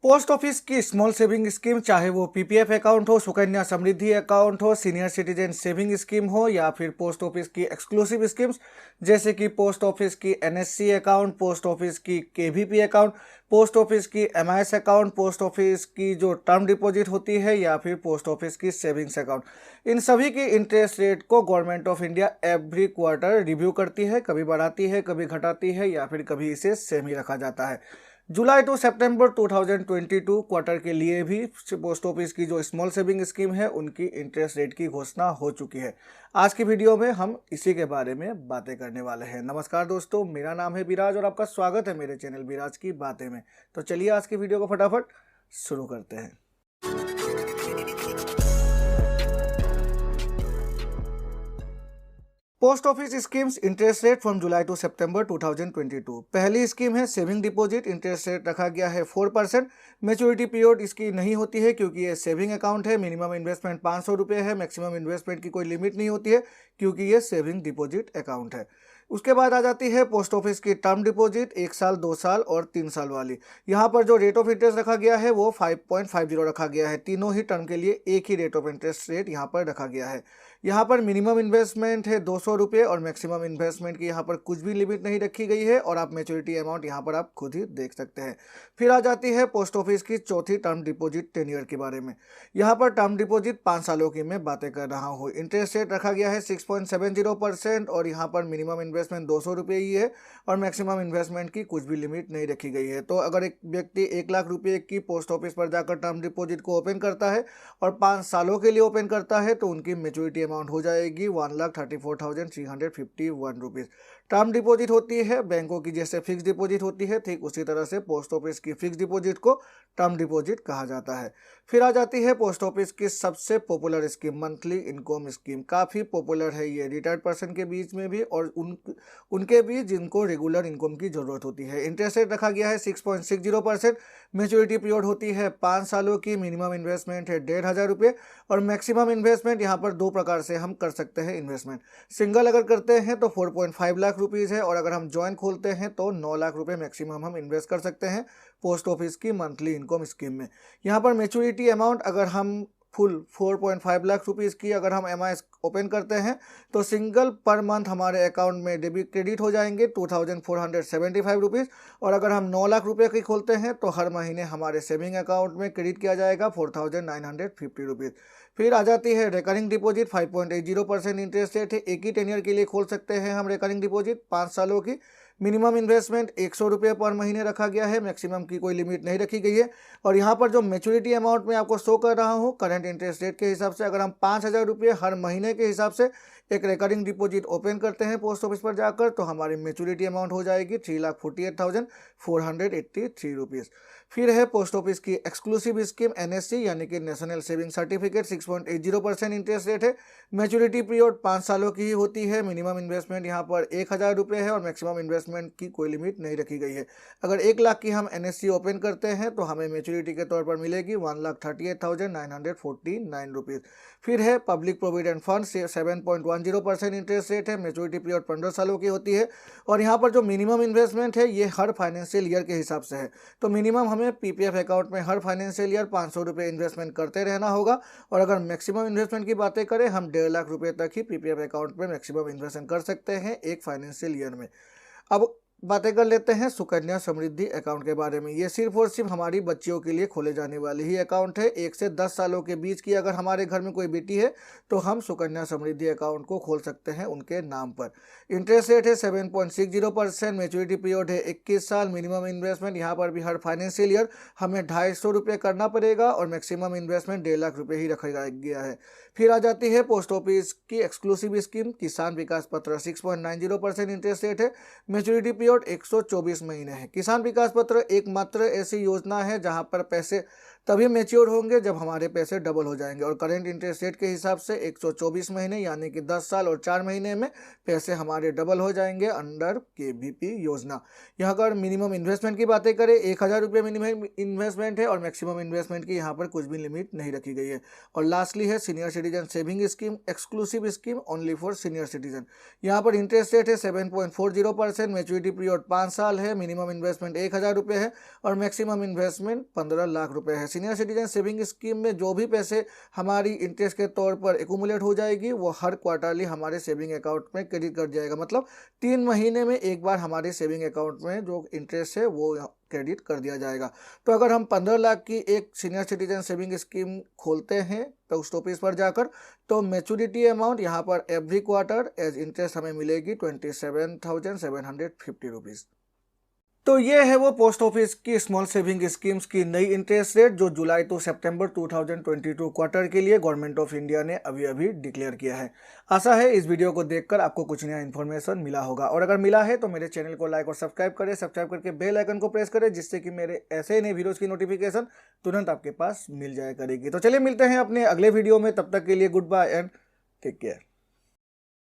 Post office की small saving scheme, चाहे वो पीपीएफ अकाउंट हो, सुकन्या समृद्धि अकाउंट हो, सीनियर सिटीजन सेविंग स्कीम हो, या फिर पोस्ट ऑफिस की एक्सक्लूसिव स्कीम्स जैसे कि पोस्ट ऑफिस की एनएससी अकाउंट, पोस्ट ऑफिस की केवीपी अकाउंट, पोस्ट ऑफिस की एमआईएस अकाउंट, पोस्ट ऑफिस की जो टर्म डिपॉजिट होती है, या फिर पोस्ट ऑफिस की सेविंग्स अकाउंट, इन सभी की इंटरेस्ट रेट को government of India every quarter review करती है। कभी बढ़ाती है, कभी घटाती है, या फिर कभी इसे सेम ही रखा जाता है। जुलाई टू सितंबर 2022 क्वार्टर के लिए भी पोस्ट ऑफिस की जो स्मॉल सेविंग स्कीम है उनकी इंटरेस्ट रेट की घोषणा हो चुकी है। आज की वीडियो में हम इसी के बारे में बातें करने वाले हैं। नमस्कार दोस्तों, मेरा नाम है विराज और आपका स्वागत है मेरे चैनल विराज की बातें में। तो चलिए आज की वीडियो को फटाफट शुरू करते हैं। Post office schemes interest rate from जुलाई टू सितंबर 2022। पहली स्कीम है सेविंग डिपॉजिट। इंटरेस्ट रेट रखा गया है 4%। मैच्योरिटी पीरियड इसकी नहीं होती है क्योंकि ये सेविंग अकाउंट है। मिनिमम इन्वेस्टमेंट 500 रुपये है। मैक्सिमम इन्वेस्टमेंट की कोई लिमिट नहीं होती है क्योंकि ये सेविंग डिपॉजिट अकाउंट है। उसके बाद आ जाती है पोस्ट ऑफिस की टर्म डिपॉजिट, 1 साल, 2 साल और 3 साल वाली। यहाँ पर जो रेट ऑफ इंटरेस्ट रखा गया है वो 5.50 रखा गया है। तीनों ही टर्म के लिए एक ही रेट ऑफ इंटरेस्ट रेट यहाँ पर रखा गया है। यहाँ पर मिनिमम इन्वेस्टमेंट है 200 रुपये और मैक्सिमम इन्वेस्टमेंट की यहाँ पर कुछ भी लिमिट नहीं रखी गई है और आप मैच्योरिटी अमाउंट यहाँ पर आप खुद ही देख सकते हैं। फिर आ जाती है पोस्ट ऑफिस की चौथी टर्म डिपॉजिट 10 ईयर के बारे में। यहाँ पर टर्म डिपॉजिट 5 सालों की मैं बातें कर रहा हूँ। इंटरेस्ट रेट रखा गया है 6.70% और यहाँ पर मिनिमम इन्वेस्टमेंट 200 रुपये ही है और मैक्सिमम इन्वेस्टमेंट की कुछ भी लिमिट नहीं रखी गई है। तो अगर एक व्यक्ति 1 लाख रुपये की पोस्ट ऑफिस पर जाकर टर्म डिपॉजिट को ओपन करता है और 5 सालों के लिए ओपन करता है तो उनकी मैच्योरिटी अमाउंट हो जाएगी 1,34,351 रुपीज़। टर्म डिपॉजिट होती है बैंकों की जैसे फिक्स डिपॉजिट होती है, ठीक उसी तरह से पोस्ट ऑफिस की फिक्स डिपॉजिट को टर्म डिपॉजिट कहा जाता है। फिर आ जाती है पोस्ट ऑफिस की सबसे popular scheme, monthly income scheme. काफ़ी पॉपुलर है ये रिटायर्ड पर्सन के बीच में भी और उनके बीच जिनको रेगुलर इनकम की ज़रूरत होती है। इंटरेस्ट रेट रखा गया है 6.60%। मैच्योरिटी पीरियड होती है 5 सालों की। मिनिमम इन्वेस्टमेंट है 1,500 रुपये और मैक्सिमम इन्वेस्टमेंट यहाँ पर 2 प्रकार से हम कर सकते हैं इन्वेस्टमेंट। सिंगल अगर करते हैं तो 4.5 लाख रुपीज़ है और अगर हम जॉइंट खोलते हैं तो 9 लाख रुपये मैक्सिमम हम इन्वेस्ट कर सकते हैं पोस्ट ऑफिस की मंथली इनकम स्कीम में। यहाँ पर मैच्योरिटी अमाउंट अगर हम फुल 4.5 लाख रुपीज़ की अगर हम एमआईएस ओपन करते हैं तो सिंगल पर मंथ हमारे अकाउंट में डेबिट क्रेडिट हो जाएंगे 2,475 रुपीज़ और अगर हम 9 लाख रुपये की खोलते हैं तो हर महीने हमारे सेविंग अकाउंट में क्रेडिट किया जाएगा 4,950 रुपीज़। फिर आ जाती है रिकरिंग डिपॉजिट, 5.80% इंटरेस्ट रेट है। एक ही 10 ईयर के लिए खोल सकते हैं हम रिकरिंग डिपॉजिट 5 सालों की। मिनिमम इन्वेस्टमेंट 100 रुपये पर महीने रखा गया है, मैक्सिमम की कोई लिमिट नहीं रखी गई है। और यहाँ पर जो मैच्योरिटी अमाउंट मैं आपको शो कर रहा हूँ करंट इंटरेस्ट रेट के हिसाब से, अगर हम 5,000 रुपये हर महीने के हिसाब से एक रिकरिंग डिपॉजिट ओपन करते हैं पोस्ट ऑफिस पर जाकर तो हमारी मैच्योरिटी अमाउंट हो जाएगी 3,48,483 रुपीज़। फिर है पोस्ट ऑफिस की एक्सक्लूसिव स्कीम एनएससी यानी कि national saving certificate, 6.80% interest rate है। मैच्योरिटी पीरियड 5 सालों की ही होती है। मिनिमम इन्वेस्टमेंट यहाँ पर 1,000 रुपये है और मैक्सिमम इन्वेस्टमेंट की कोई लिमिट नहीं रखी गई है। अगर 1 लाख की हम एनएससी ओपन करते हैं तो हमें मैच्योरिटी के तौर पर मिलेगी 1,38,949 रुपीज़। फिर है public provident fund, 7.10% interest rate है। मैच्योरिटी पीरियड 15 सालों की होती है और यहाँ पर जो मिनिमम इन्वेस्टमेंट है ये हर फाइनेंशियल ईयर के हिसाब से है। तो मिनिमम हमें पीपीएफ अकाउंट में हर फाइनेंशियल ईयर 500 रुपये इन्वेस्टमेंट करते रहना होगा और अगर मैक्सिमम इन्वेस्टमेंट की बातें करें हम 1.5 लाख रुपये तक ही पीपीएफ अकाउंट में मैक्सिमम इन्वेस्टमेंट कर सकते हैं एक फाइनेंशियल ईयर में। अब बातें कर लेते हैं सुकन्या समृद्धि अकाउंट के बारे में। ये सिर्फ और सिर्फ हमारी बच्चियों के लिए खोले जाने वाली ही अकाउंट है। 1 से 10 सालों के बीच की अगर हमारे घर में कोई बेटी है तो हम सुकन्या समृद्धि अकाउंट को खोल सकते हैं उनके नाम पर। इंटरेस्ट रेट है 7.60%। मैच्योरिटी पीरियड है 21 साल। मिनिमम इन्वेस्टमेंट यहाँ पर भी हर फाइनेंशियल ईयर हमें 250 रुपये करना पड़ेगा और मैक्सिमम इन्वेस्टमेंट 1.5 लाख रुपये ही रखा गया है। फिर आ जाती है पोस्ट ऑफिस की एक्सक्लूसिव स्कीम किसान विकास पत्र, 6.90% इंटरेस्ट रेट है। मैच्योरिटी पीरियड 124 महीने है। किसान विकास पत्र एकमात्र ऐसी योजना है जहां पर पैसे तभी मैच्योर होंगे जब हमारे पैसे डबल हो जाएंगे। और करंट इंटरेस्ट रेट के हिसाब से 124 महीने यानी कि 10 साल और 4 महीने में पैसे हमारे डबल हो जाएंगे अंडर केवीपी योजना। यहाँ अगर मिनिमम इन्वेस्टमेंट की बातें करें, 1000 रुपये मिनिमम इन्वेस्टमेंट है और मैक्सिमम इन्वेस्टमेंट की यहाँ पर कुछ भी लिमिट नहीं रखी गई है। और लास्टली है senior citizen saving scheme, exclusive scheme only for senior citizen. यहाँ पर इंटरेस्ट रेट है 7.40%, मैच्योरिटी पीरियड 5 साल है, मिनिमम इन्वेस्टमेंट 1000 रुपये है और मैक्सिमम इन्वेस्टमेंट 15 लाख रुपए है। सीनियर सिटीजन सेविंग स्कीम में जो भी पैसे हमारी इंटरेस्ट के तौर पर एक्यूमुलेट हो जाएगी वो हर क्वार्टरली हमारे सेविंग अकाउंट में क्रेडिट कर जाएगा। मतलब 3 महीने में एक बार हमारे सेविंग अकाउंट में जो इंटरेस्ट है वो क्रेडिट कर दिया जाएगा। तो अगर हम 15 लाख की एक सीनियर सिटीजन सेविंग स्कीम खोलते हैं पोस्ट ऑफिस पर जाकर, तो मैच्योरिटी अमाउंट यहाँ पर एवरी क्वार्टर एज इंटरेस्ट हमें मिलेगी 27,750 रुपीज़। तो ये है वो पोस्ट ऑफिस की स्मॉल सेविंग स्कीम्स की नई इंटरेस्ट रेट जो जुलाई टू सितंबर 2022 क्वार्टर के लिए गवर्नमेंट ऑफ इंडिया ने अभी डिक्लेयर किया है। आशा है इस वीडियो को देखकर आपको कुछ नया इन्फॉर्मेशन मिला होगा, और अगर मिला है तो मेरे चैनल को लाइक और सब्सक्राइब करें, सब्सक्राइब करके बेल आइकन को प्रेस करें जिससे कि मेरे ऐसे नए वीडियोज़ की नोटिफिकेशन तुरंत आपके पास मिल जाया करेगी। तो चलिए मिलते हैं अपने अगले वीडियो में, तब तक के लिए goodbye and take care.